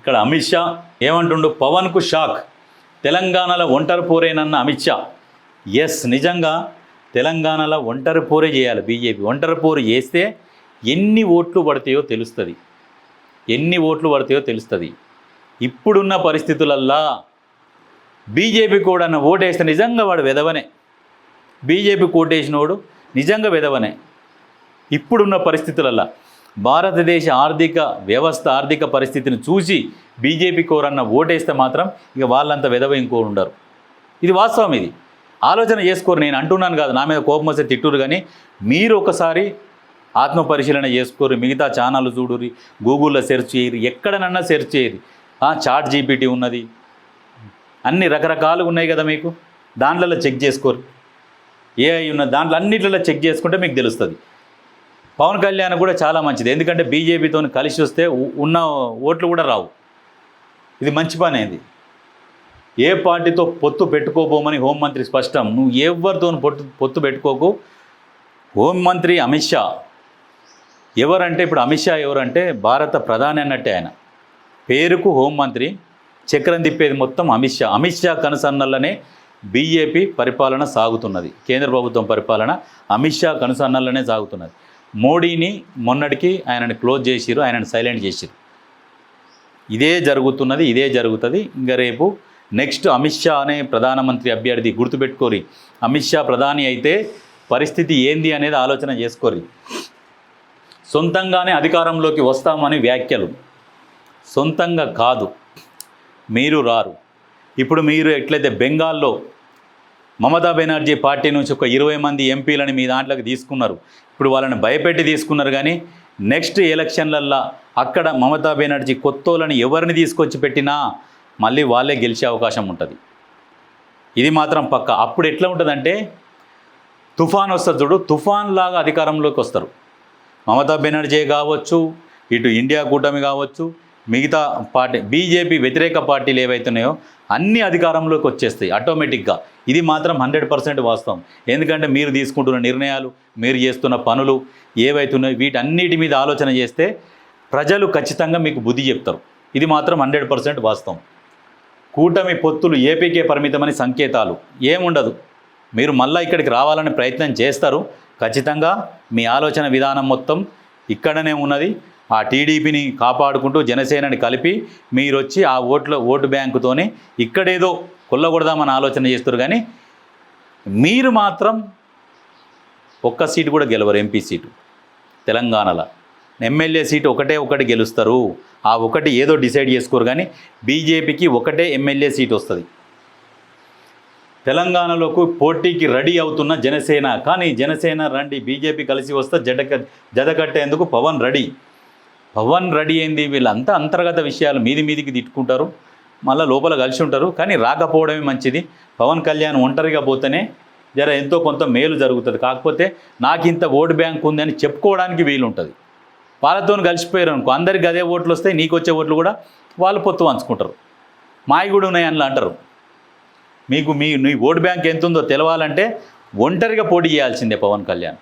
ఇక్కడ అమిత్ షా ఏమంటుండు, పవన్కు షాక్, తెలంగాణలో ఒంటరి పోరేనన్న అమిత్ షా. ఎస్, నిజంగా తెలంగాణలో ఒంటరి పోరే చేయాలి బీజేపీ. ఒంటరి పోరు చేస్తే ఎన్ని ఓట్లు పడతాయో తెలుస్తుంది, ఎన్ని ఓట్లు పడతాయో తెలుస్తుంది. ఇప్పుడున్న పరిస్థితులల్లా బీజేపీ కూడా ఓటేస్తే నిజంగా వాడు వెదవనే. బీజేపీ ఓటేసినోడు నిజంగా వెదవనే. ఇప్పుడున్న పరిస్థితులల్లా భారతదేశ ఆర్థిక వ్యవస్థ, ఆర్థిక పరిస్థితిని చూసి బీజేపీ కోరన్న ఓటేస్తే మాత్రం ఇక వాళ్ళంతా వెదవ ఇంకో ఉండరు. ఇది వాస్తవం. ఇది ఆలోచన చేసుకోరు. నేను అంటున్నాను కాదు, నా మీద కోపం వస్తే తిట్టురు, కానీ మీరు ఒకసారి ఆత్మపరిశీలన చేసుకోరు. మిగతా ఛానళ్ళు చూడురి, గూగుల్లో సెర్చ్ చేయరు, ఎక్కడనన్నా సెర్చ్ చేయరు. చాట్ జీపీటీ ఉన్నది, అన్ని రకరకాలు ఉన్నాయి కదా మీకు, దాంట్లో చెక్ చేసుకోరు. ఏఐ ఉన్న దాంట్లో అన్నిట్లలో చెక్ చేసుకుంటే మీకు తెలుస్తుంది. పవన్ కళ్యాణ్ కూడా చాలా మంచిది, ఎందుకంటే బీజేపీతో కలిసి వస్తే ఉన్న ఓట్లు కూడా రావు. ఇది మంచి పని. ఇది ఏ పార్టీతో పొత్తు పెట్టుకోబోమని హోంమంత్రి స్పష్టం. నువ్వు ఎవరితో పొత్తు పెట్టుకోకు. హోంమంత్రి అమిత్ షా ఎవరంటే, ఇప్పుడు అమిత్ షా ఎవరంటే భారత ప్రధాని అన్నట్టే. ఆయన పేరుకు హోంమంత్రి, చక్రం తిప్పేది మొత్తం అమిత్ షా. అమిత్ షా కనుసన్నల్లనే బీజేపీ పరిపాలన సాగుతున్నది. కేంద్ర ప్రభుత్వం పరిపాలన అమిత్ షా కనుసన్నల్లనే సాగుతున్నది. మోడీని మొన్నటికి ఆయనని క్లోజ్ చేసిరు, ఆయనని సైలెంట్ చేసిరు. ఇదే జరుగుతున్నది, ఇదే జరుగుతుంది. ఇంకా రేపు నెక్స్ట్ అమిత్ షా అనే ప్రధానమంత్రి అభ్యర్థి, గుర్తుపెట్టుకోరి. అమిత్ షా ప్రధాని అయితే పరిస్థితి ఏంది అనేది ఆలోచన చేసుకోరి. సొంతంగానే అధికారంలోకి వస్తామని వ్యాఖ్యలు, సొంతంగా కాదు, మీరు రారు. ఇప్పుడు మీరు ఎట్లయితే బెంగాల్లో మమతా బెనర్జీ పార్టీ నుంచి ఒక 20 మంది ఎంపీలని మీ దాంట్లోకి తీసుకున్నారు, ఇప్పుడు వాళ్ళని భయపెట్టి తీసుకున్నారు. కానీ నెక్స్ట్ ఎలక్షన్లల్లో అక్కడ మమతా బెనర్జీ కొత్తోళ్ళని ఎవరిని తీసుకొచ్చి పెట్టినా మళ్ళీ వాళ్ళే గెలిచే అవకాశం ఉంటుంది. ఇది మాత్రం పక్క. అప్పుడు ఎట్లా ఉంటుందంటే, తుఫాన్ వస్తుంది చూడు, తుఫాన్ లాగా అధికారంలోకి వస్తారు. మమతా బెనర్జీ కావచ్చు, ఇటు ఇండియా కూటమి కావచ్చు, మిగతా పార్టీ బీజేపీ వ్యతిరేక పార్టీలు ఏవైతున్నాయో అన్ని అధికారంలోకి వచ్చేస్తాయి ఆటోమేటిక్గా. ఇది మాత్రం 100% వాస్తవం. ఎందుకంటే మీరు తీసుకుంటున్న నిర్ణయాలు, మీరు చేస్తున్న పనులు ఏవైతున్నాయో వీటన్నిటి మీద ఆలోచన చేస్తే ప్రజలు ఖచ్చితంగా మీకు బుద్ధి చెప్తారు. ఇది మాత్రం 100% వాస్తవం. కూటమి పొత్తులు ఏపీకే పరిమితమని సంకేతాలు ఏముండదు. మీరు మళ్ళీ ఇక్కడికి రావాలని ప్రయత్నం చేస్తారు. ఖచ్చితంగా మీ ఆలోచన విధానం మొత్తం ఇక్కడనే ఉన్నది. ఆ టీడీపీని కాపాడుకుంటూ జనసేనని కలిపి మీరు వచ్చి ఆ ఓటు బ్యాంకుతోనే ఇక్కడేదో కొల్లగొడదామని ఆలోచన చేస్తారు. కానీ మీరు మాత్రం ఒక్క సీటు కూడా గెలవరు. ఎంపీ సీటు తెలంగాణలో, ఎమ్మెల్యే సీటు ఒకటి గెలుస్తారు. ఆ ఒకటి ఏదో డిసైడ్ చేసుకోరు. కానీ బీజేపీకి ఒకటే ఎమ్మెల్యే సీటు వస్తుంది. తెలంగాణలోకి పోటీకి రెడీ అవుతున్న జనసేన, కానీ జనసేన రండి బీజేపీ కలిసి వస్తే జతకట్టేందుకు పవన్ రెడీ అయింది. వీళ్ళంతా అంతర్గత విషయాలు మీదికి తిట్టుకుంటారు, మళ్ళీ లోపల కలిసి ఉంటారు. కానీ రాకపోవడమే మంచిది. పవన్ కళ్యాణ్ ఒంటరిగా పోతేనే జర ఎంతో కొంత మేలు జరుగుతుంది. కాకపోతే నాకు ఇంత ఓటు బ్యాంక్ ఉంది అని చెప్పుకోవడానికి వీలుంటుంది. వాళ్ళతో కలిసిపోయారు అనుకో, అందరికి అదే ఓట్లు వస్తాయి, నీకు వచ్చే ఓట్లు కూడా వాళ్ళు పొత్తు పంచుకుంటారు. మాయి కూడా ఉన్నాయి అని అంటారు. నీ ఓటు బ్యాంక్ ఎంత ఉందో తెలవాలంటే ఒంటరిగా పోటీ చేయాల్సిందే పవన్ కళ్యాణ్.